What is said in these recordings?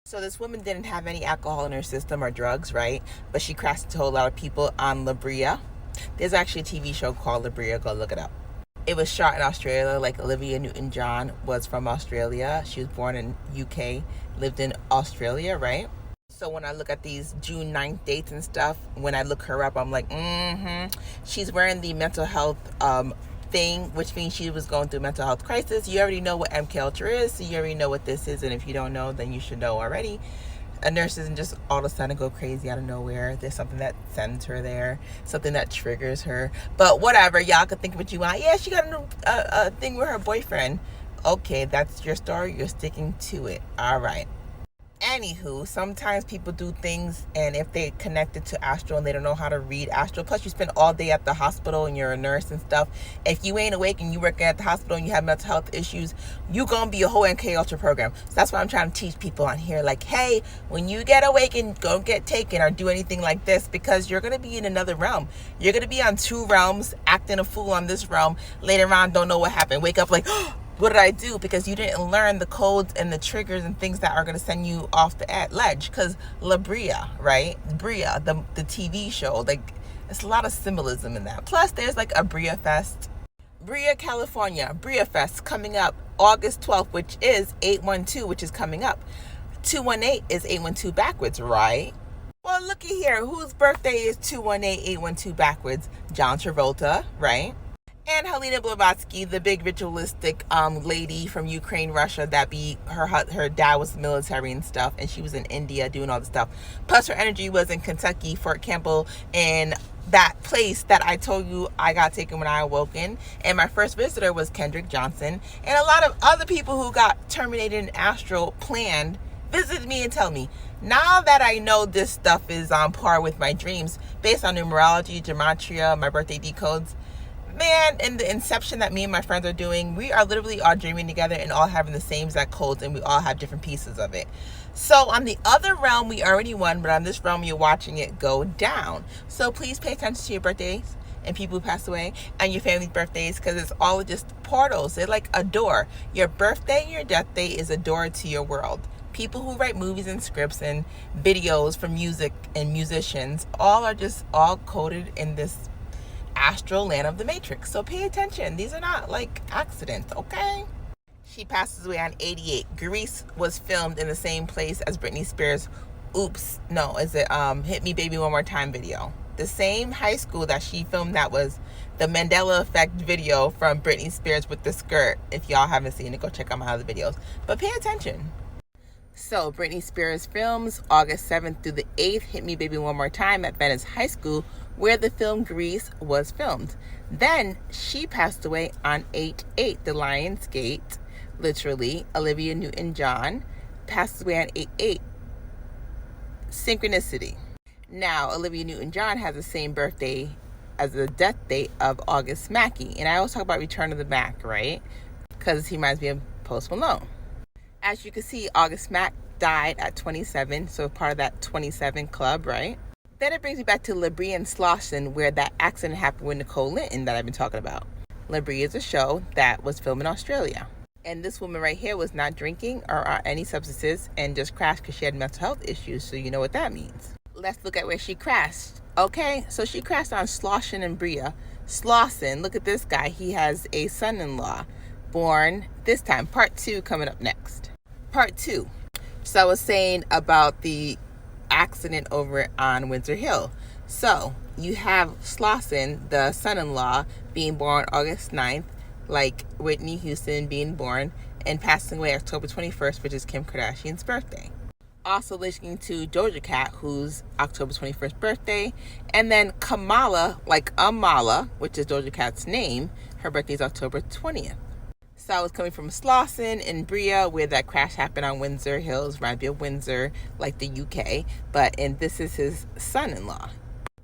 So this woman didn't have any alcohol in her system or drugs, right? But she crashed into a whole lot of people on La Brea. There's actually a TV show called La Brea. Go look it up. It was shot in Australia. Like Olivia Newton-John was from Australia. She was born in UK, lived in Australia, right? So when I look at these June 9th dates and stuff, when I look her up, I'm like, she's wearing the mental health thing, which means she was going through mental health crisis. You already know what MK Ultra is, so you already know what this is, and if you don't know, then you should know already. A nurse doesn't just all of a sudden go crazy out of nowhere. There's something that sends her there, something that triggers her. But whatever, y'all can think what you want. Yeah, she got a thing with her boyfriend. Okay, that's your story. You're sticking to it. All right. Anywho, sometimes people do things, and if they connected to astral and they don't know how to read astral, plus you spend all day at the hospital and you're a nurse and stuff, if you ain't awake and you work at the hospital and you have mental health issues, you gonna be a whole MK Ultra program. So that's why I'm trying to teach people on here, like, hey, when you get awakened, don't get taken or do anything like this, because you're gonna be in another realm. You're gonna be on two realms, acting a fool on this realm, later on don't know what happened, wake up like, oh, what did I do? Because you didn't learn the codes and the triggers and things that are going to send you off the ledge. Because La Brea, right? Brea, the TV show, like, there's a lot of symbolism in that. Plus, there's like a Brea Fest. Brea, California, Brea Fest coming up August 12th, which is 812, which is coming up. 218 is 812 backwards, right? Well, looky here. Whose birthday is 218, 812 backwards? John Travolta, right? And Helena Blavatsky, the big ritualistic lady from Ukraine, Russia, that her dad was military and stuff, and she was in India doing all the stuff. Plus her energy was in Kentucky, Fort Campbell, and that place that I told you I got taken when I awoke in. And my first visitor was Kendrick Johnson. And a lot of other people who got terminated in astral planned visited me and tell me, now that I know this stuff is on par with my dreams, based on numerology, gematria, my birthday decodes, man, in the inception that me and my friends are doing, we are literally all dreaming together and all having the same exact codes, and we all have different pieces of it. So on the other realm, we already won, but on this realm, you're watching it go down. So please pay attention to your birthdays and people who pass away and your family's birthdays, because it's all just portals. They're like a door. Your birthday and your death day is a door to your world. People who write movies and scripts and videos for music and musicians all coded in this astral land of the matrix. So pay attention. These are not like accidents, okay? She passes away on 88. Grease was filmed in the same place as Britney Spears' Hit Me Baby One More Time video. The same high school that she filmed that was the Mandela Effect video from Britney Spears with the skirt. If y'all haven't seen it, go check out my other videos. But pay attention. So Britney Spears films August 7th through the 8th, Hit Me Baby One More Time at Venice High School, where the film Grease was filmed. Then she passed away on 8/8, the Lion's Gate, literally. Olivia Newton-John passed away on 8/8. Synchronicity. Now, Olivia Newton-John has the same birthday as the death date of August Mackey. And I always talk about Return of the Mac, right? Because he reminds me of Post Malone. As you can see, August Mack died at 27, so part of that 27 club, right? Then it brings me back to La Brea and Slauson, where that accident happened with Nicole Linton that I've been talking about. La Brea is a show that was filmed in Australia. And this woman right here was not drinking or on any substances and just crashed because she had mental health issues, so you know what that means. Let's look at where she crashed. Okay, so she crashed on Slauson and Brea. Slauson, look at this guy. He has a son-in-law born this time. Part 2 coming up next. Part 2. So I was saying about the accident over on Windsor Hill. So you have Slauson, the son-in-law, being born August 9th, like Whitney Houston being born, and passing away October 21st, which is Kim Kardashian's birthday. Also listening to Doja Cat, who's October 21st birthday, and then Kamala, like Amala, which is Doja Cat's name, her birthday is October 20th. So I was coming from Slauson in Brea, where that crash happened on Windsor Hills, reminds me of Windsor, like the UK, and this is his son-in-law.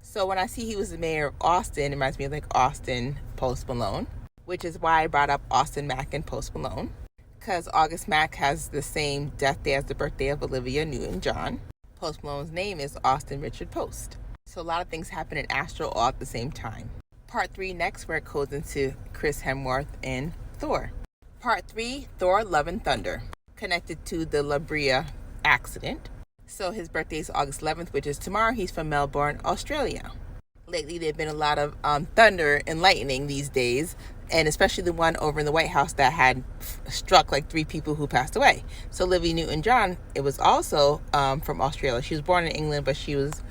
So when I see he was the mayor of Austin, it reminds me of like Austin Post Malone, which is why I brought up Austin Mack and Post Malone, because August Mack has the same death day as the birthday of Olivia Newton-John. Post Malone's name is Austin Richard Post. So a lot of things happen in astral all at the same time. Part 3 next, where it goes into Chris Hemsworth and Thor. Part 3, Thor, Love and Thunder, connected to the La Brea accident. So his birthday is August 11th, which is tomorrow. He's from Melbourne, Australia. Lately, there have been a lot of thunder and lightning these days, and especially the one over in the White House that had struck like 3 people who passed away. So Olivia Newton-John, it was also from Australia. She was born in England, but she was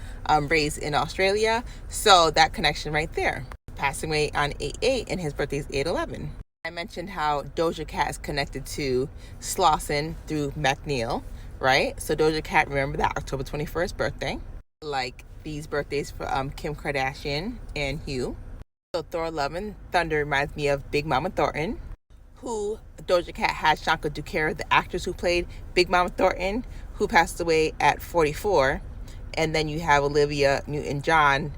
raised in Australia. So that connection right there. Passing away on 8/8, and his birthday is 8/11. I mentioned how Doja Cat is connected to Slauson through McNeil, right? So Doja Cat, remember that October 21st birthday. Like these birthdays for Kim Kardashian and Hugh. So Thor Love and Thunder reminds me of Big Mama Thornton, who Doja Cat had Shanka Dukera, the actress who played Big Mama Thornton, who passed away at 44. And then you have Olivia Newton-John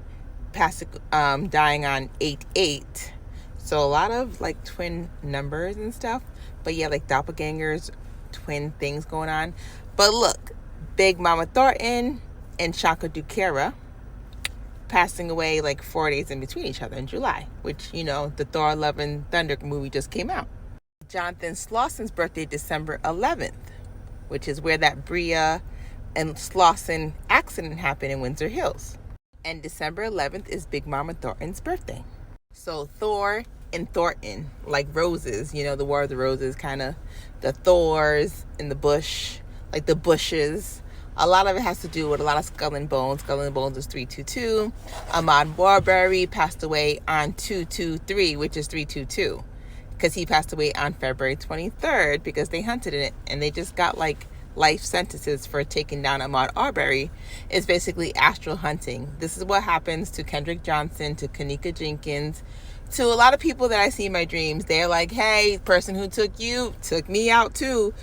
dying on 8/8. So a lot of like twin numbers and stuff. But yeah, like doppelgangers, twin things going on. But look, Big Mama Thornton and Shanka Dukera passing away like 4 days in between each other in July, which, you know, the Thor Love and Thunder movie just came out. Jonathan Slauson's birthday, December 11th, which is where that Bria and Slauson accident happened in Windsor Hills. And December 11th is Big Mama Thornton's birthday. So Thor and Thornton, like roses, you know, the War of the Roses, kind of the Thors in the bush, like the bushes. A lot of it has to do with a lot of skull and bones. Skull and Bones is 322. Ahmaud Arbery passed away on 223, which is 322, because he passed away on February 23rd because they hunted in it, and they just got like life sentences for taking down Ahmaud Arbery. It's basically astral hunting. This is what happens to Kendrick Johnson, to Kanika Jenkins, to a lot of people that I see in my dreams. They're like, hey, person who took you took me out too.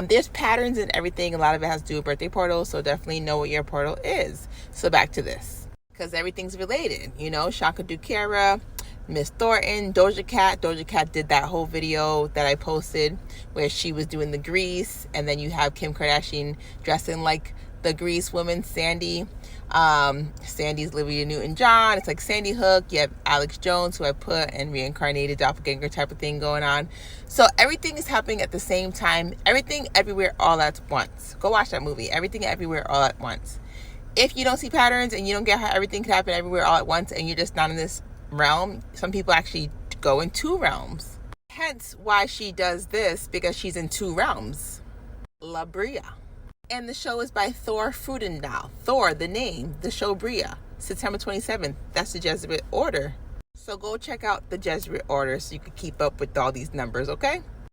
There's patterns in everything. A lot of it has to do with birthday portals, so definitely know what your portal is. So back to this, because everything's related. You know, Shanka Dukera, Miss Thornton, Doja Cat. Doja Cat did that whole video that I posted where she was doing the grease, and then you have Kim Kardashian dressing like the grease woman, Sandy. Sandy's Olivia Newton-John. It's like Sandy Hook. You have Alex Jones, who I put and reincarnated doppelganger type of thing going on. So everything is happening at the same time. Everything, everywhere, all at once. Go watch that movie. Everything, everywhere, all at once. If you don't see patterns and you don't get how everything can happen everywhere all at once, and you're just not in this realm, some people actually go in 2 realms. Hence why she does this, because she's in 2 realms. La Bria. And the show is by Thor Frudendahl. Thor, the name, the show Bria. September 27th. That's the Jesuit order. So go check out the Jesuit order so you can keep up with all these numbers, okay?